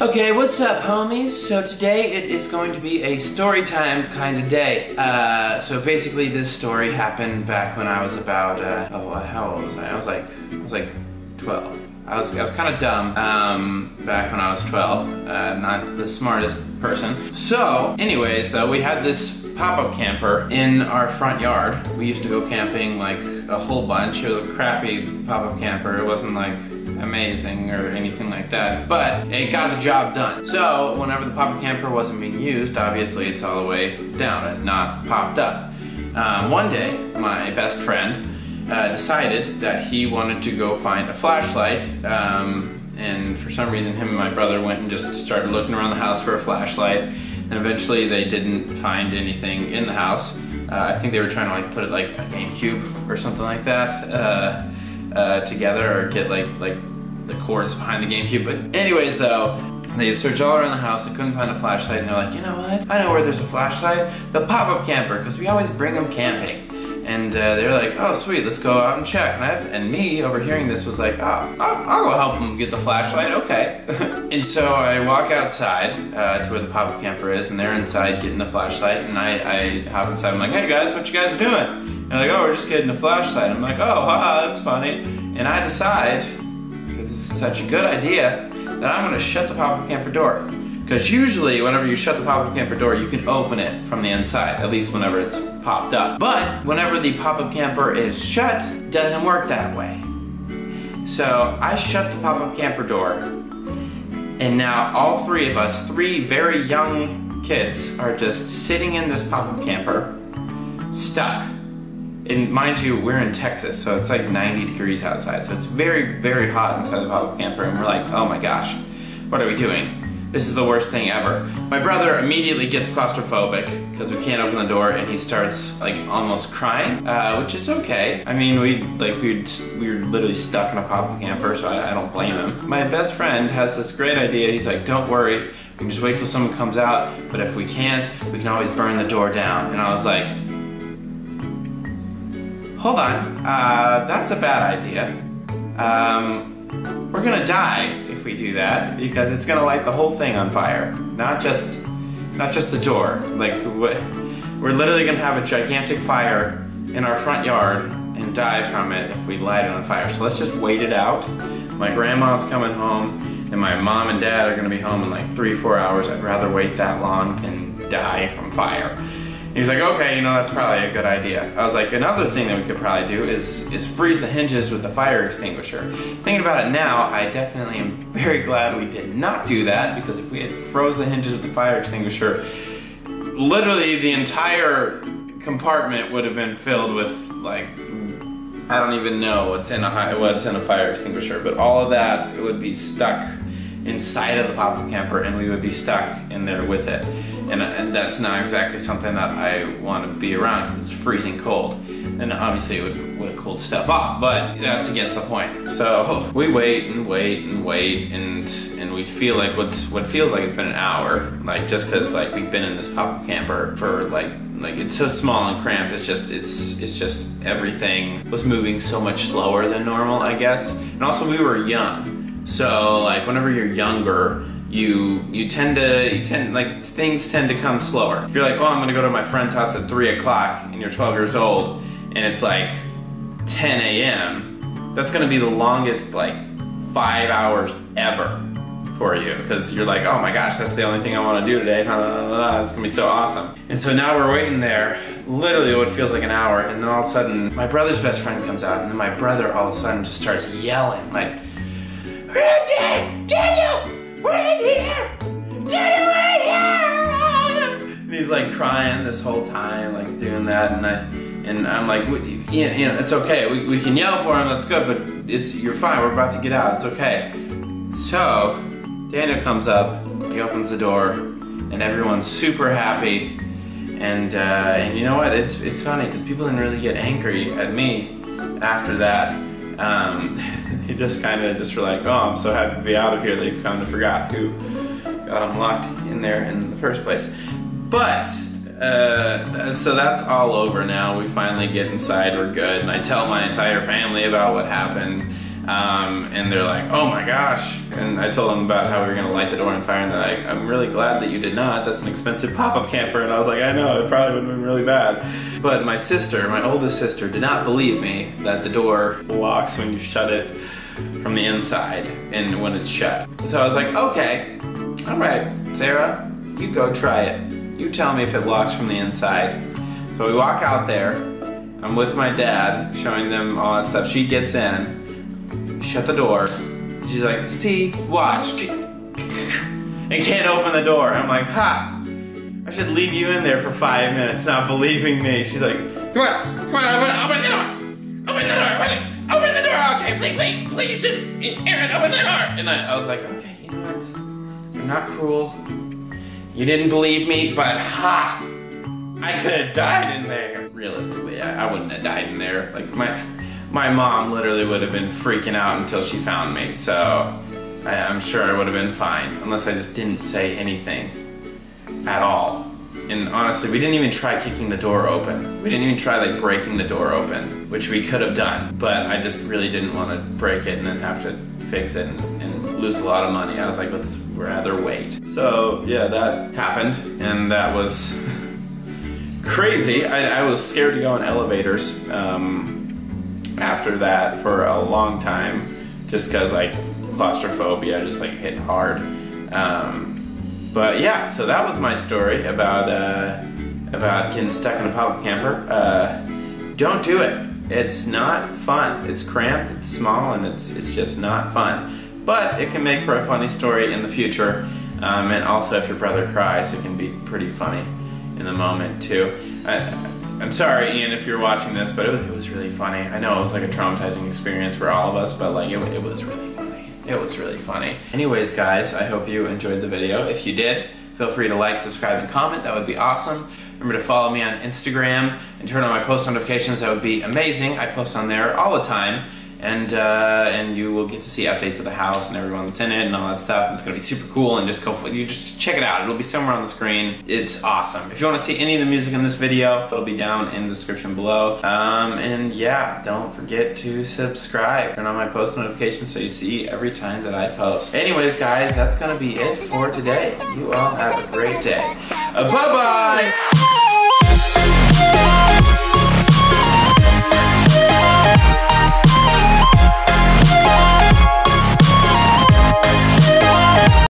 Okay, what's up, homies? So today it is going to be a story time kind of day. So basically this story happened back when I was about, how old was I? I was like 12. I was kind of dumb back when I was 12. Not the smartest person. So, anyways, though, we had this pop-up camper in our front yard. We used to go camping like a whole bunch. It was a crappy pop-up camper. It wasn't like amazing or anything like that, but it got the job done. So whenever the pop-up camper wasn't being used, obviously it's all the way down and not popped up. One day, my best friend decided that he wanted to go find a flashlight, and for some reason him and my brother went and just started looking around the house for a flashlight, and eventually they didn't find anything in the house. I think they were trying to like put it like a GameCube or something like that together, or get like the cords behind the GameCube. But anyways, though, they searched all around the house, they couldn't find a flashlight, and they're like, you know what? I know where there's a flashlight. The pop-up camper, because we always bring them camping. And they're like, oh sweet, let's go out and check. And me, overhearing this, was like, oh, I'll go help them get the flashlight, okay. And so I walk outside to where the pop-up camper is, and they're inside getting the flashlight, and I hop inside, I'm like, hey guys, what you guys doing? And they're like, oh, we're just getting a flashlight. I'm like, oh, haha, that's funny. And I decide, because this is such a good idea, that I'm gonna shut the pop-up camper door. Because usually, whenever you shut the pop-up camper door, you can open it from the inside, at least whenever it's popped up. But whenever the pop-up camper is shut, it doesn't work that way. So I shut the pop-up camper door, and now all three of us, three very young kids, are just sitting in this pop-up camper, stuck. And mind you, we're in Texas, so it's like 90 degrees outside, so it's very, very hot inside the pop-up camper, and we're like, oh my gosh, what are we doing? This is the worst thing ever. My brother immediately gets claustrophobic because we can't open the door, and he starts like almost crying, which is okay. I mean, we were literally stuck in a pop-up camper, so I don't blame him. My best friend has this great idea. He's like, don't worry, we can just wait till someone comes out, but if we can't, we can always burn the door down. And I was like, hold on, that's a bad idea. We're gonna die if we do that, because it's gonna light the whole thing on fire. Not just the door. Like, we're literally gonna have a gigantic fire in our front yard and die from it if we light it on fire. So let's just wait it out. My grandma's coming home, and my mom and dad are gonna be home in like 3-4 hours. I'd rather wait that long and die from fire. He's like, okay, you know, that's probably a good idea. I was like, another thing that we could probably do is freeze the hinges with the fire extinguisher. Thinking about it now, I definitely am very glad we did not do that, because if we had froze the hinges with the fire extinguisher, literally the entire compartment would have been filled with, like, I don't even know what's in a fire extinguisher, but all of that, it would be stuck inside of the pop-up camper, and we would be stuck in there with it. And that's not exactly something that I want to be around, because it's freezing cold. And obviously it would have cooled stuff off, but that's against the point. So we wait and wait and wait, and we feel like what feels like it's been an hour, like just because like we've been in this pop-up camper for like it's so small and cramped. It's just everything was moving so much slower than normal, I guess. And also we were young, so like whenever you're younger, you tend like things tend to come slower. If you're like, oh, I'm gonna go to my friend's house at 3 o'clock, and you're 12 years old, and it's like 10 a.m., that's gonna be the longest like 5 hours ever for you, because you're like, oh my gosh, that's the only thing I want to do today. It's gonna be so awesome. And so now we're waiting there, literally what feels like an hour, and then all of a sudden my brother's best friend comes out, and then my brother all of a sudden just starts yelling like, Randy, Daniel! We're in here! Daniel, we're in here! And he's like crying this whole time, like doing that, and I'm like, Ian, it's okay. We can yell for him, that's good, but you're fine. We're about to get out. It's okay. So Daniel comes up, he opens the door, and everyone's super happy. And you know what? It's funny because people didn't really get angry at me after that. They just kind of were like, oh, I'm so happy to be out of here. They kind of forgot who got them locked in there in the first place. But, so that's all over now. We finally get inside, we're good. And I tell my entire family about what happened. And they're like, oh my gosh. And I told them about how we were gonna light the door on fire, and they're like, I'm really glad that you did not. That's an expensive pop-up camper. And I was like, I know, it probably would have been really bad. But my sister, my oldest sister, did not believe me that the door locks when you shut it from the inside and when it's shut. So I was like, okay, all right, Sarah, you go try it. You tell me if it locks from the inside. So we walk out there. I'm with my dad, showing them all that stuff. She gets in, shut the door. She's like, see, watch. It can't open the door. I'm like, ha, I should leave you in there for 5 minutes, not believing me. She's like, come on, open the door. Open the door, open the door. Okay, please, just, Aaron, open the door. And I was like, okay, you know what? I'm not cruel. You didn't believe me, but ha, I could have died in there. Realistically, I wouldn't have died in there. Like my mom literally would have been freaking out until she found me. So I'm sure I would have been fine, unless I just didn't say anything at all. And honestly, we didn't even try kicking the door open. We didn't even try like breaking the door open, which we could have done. But I just really didn't want to break it and then have to fix it and lose a lot of money. I was like, let's rather wait. So yeah, that happened, and that was crazy. I was scared to go in elevators after that for a long time, just because like claustrophobia just like hit hard. But yeah, so that was my story about getting stuck in a pop-up camper. Don't do it. It's not fun. It's cramped, it's small, and it's just not fun. But it can make for a funny story in the future. And also if your brother cries, it can be pretty funny in the moment too. I'm sorry, Ian, if you're watching this, but it was really funny. I know it was like a traumatizing experience for all of us, but like it was really funny. It was really funny. Anyways, guys, I hope you enjoyed the video. If you did, feel free to like, subscribe, and comment. That would be awesome. Remember to follow me on Instagram and turn on my post notifications. That would be amazing. I post on there all the time. And you will get to see updates of the house and everyone that's in it and all that stuff. And it's gonna be super cool, and you just check it out. It'll be somewhere on the screen. It's awesome. If you wanna see any of the music in this video, it'll be down in the description below. And yeah, don't forget to subscribe. Turn on my post notifications so you see every time that I post. Anyways, guys, that's gonna be it for today. You all have a great day. Bye-bye!